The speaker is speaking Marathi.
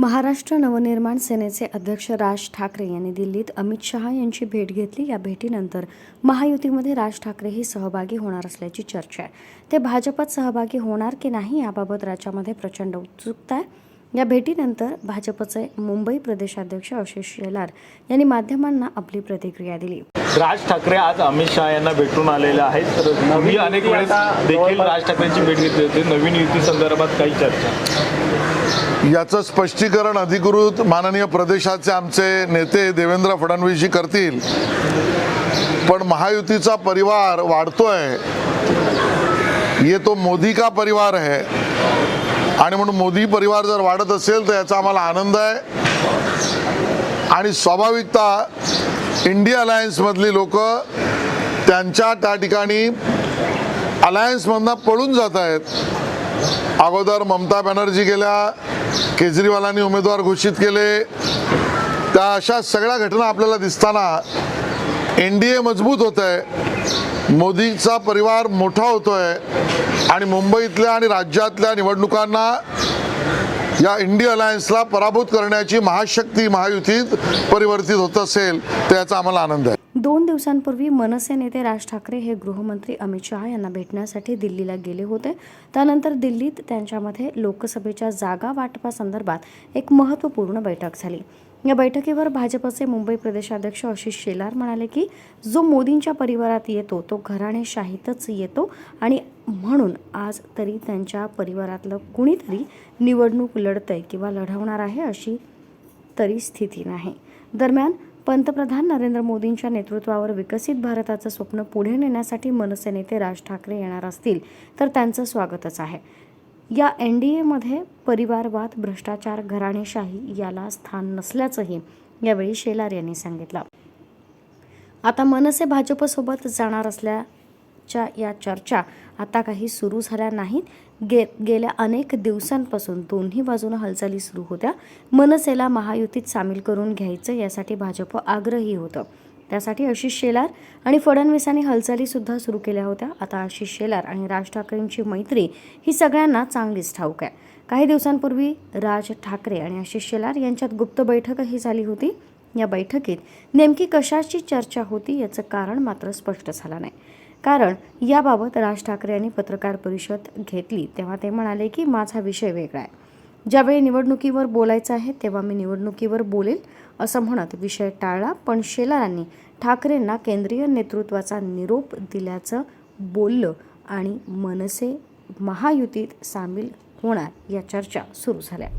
महाराष्ट्र नवनिर्माण सेनेचे अध्यक्ष राज ठाकरे यांनी दिल्लीत अमित शहा यांची भेट घेतली। या भेटीनंतर महायुतीमध्ये राज ठाकरेही सहभागी होणार असल्याची चर्चा आहे। ते भाजपात सहभागी होणार की नाही याबाबत राज्यामध्ये प्रचंड उत्सुकता आहे। या भेटीनंतर भाजपचे मुंबई प्रदेशाध्यक्ष आशिष शेलार यांनी माध्यमांना आपली प्रतिक्रिया दिली। राज ठाकरे आज अमित शहा यांना भेटून आलेले आहेत। तर नवीन अनेक वेळेस देखील राज ठाकरेंची भेट घेतली होती। नवीन युती संदर्भात काही चर्चा, याचं स्पष्टीकरण अधिकृत माननीय प्रदेशाचे आमचे नेते देवेंद्र फडणवीसजी करतील। पण महायुतीचा परिवार वाढतोय, ये तो मोदी का परिवार है आणि म्हणून मोदी परिवार जर वाढत असेल तर याचा आम्हाला आनंद आहे। आणि स्वाभाविकता इंडिया अलायन्स मधली लोक त्यांच्या त्या ठिकाणी अलायन्स मधनं पळून जात आहेत। अगोदर ममता बॅनर्जी गेल्या, केजरीवालांनी उमेदवार घोषित केले, त्या अशा सगळ्या घटना आपल्याला दिसताना एनडीए मजबूत होत आहे, मोदीचा परिवार मोठा होतोय आणि मुंबईतल्या आणि राज्यातल्या निवडणुकांना या इंडिया अलायन्सला पराभूत करण्याची महाशक्ती महायुतीत परिवर्तित होत असेल तर याचा आम्हाला आनंद आहे। 2 दिवसांपूर्वी मनसे नेते राज ठाकरे हे गृहमंत्री अमित शहा यांना भेटण्यासाठी दिल्लीला गेले होते। त्यानंतर दिल्लीत त्यांच्यामध्ये लोकसभेच्या जागा वाटपासंदर्भात एक महत्त्वपूर्ण बैठक झाली। या बैठकीवर भाजपचे मुंबई प्रदेशाध्यक्ष आशिष शेलार म्हणाले की जो मोदींच्या परिवारात येतो तो घराणेशाहीतच येतो आणि म्हणून आज तरी त्यांच्या परिवारातलं कुणीतरी निवडणूक लढतंय किंवा लढवणार आहे अशी तरी स्थिती नाही। दरम्यान पंतप्रधान नरेंद्र मोदींच्या नेतृत्वावर विकसित भारताचं स्वप्न पुढे नेण्यासाठी मनसे नेते राज ठाकरे येणार असतील तर त्यांचं स्वागतच आहे। या एनडीएमध्ये परिवारवाद, भ्रष्टाचार, घराणेशाही याला स्थान नसल्याचंही यावेळी शेलार यांनी सांगितलं। आता मनसे भाजपसोबत जाणार असल्याच्या या चर्चा आता काही सुरू झाल्या नाहीत। गेल्या अनेक दिवसांपासून दोन्ही बाजूने हालचाली सुरू होत्या। मनसेला महायुतीत सामील करून घ्यायचं यासाठी भाजप आग्रही होतं। त्यासाठी आशिष शेलार आणि फडणवीसांनी हालचाली सुद्धा सुरू केल्या होत्या। आता आशिष शेलार आणि राज ठाकरेंची मैत्री ही सगळ्यांना चांगलीच ठाऊक आहे। काही दिवसांपूर्वी राज ठाकरे आणि आशिष शेलार यांच्यात गुप्त बैठकही झाली होती। या बैठकीत नेमकी कशाची चर्चा होती याचं कारण मात्र स्पष्ट झालं नाही। कारण याबाबत राज ठाकरे यांनी पत्रकार परिषद घेतली तेव्हा ते म्हणाले की माझा विषय वेगळा आहे। ज्यावेळी निवडणुकीवर बोलायचं आहे तेव्हा मी निवडणुकीवर बोलेल असं म्हणत विषय टाळला। पण शेलारांनी ठाकरेंना केंद्रीय नेतृत्वाचा निरोप दिल्याचं बोललं आणि मनसे महायुतीत सामील होणार या चर्चा सुरू झाल्या।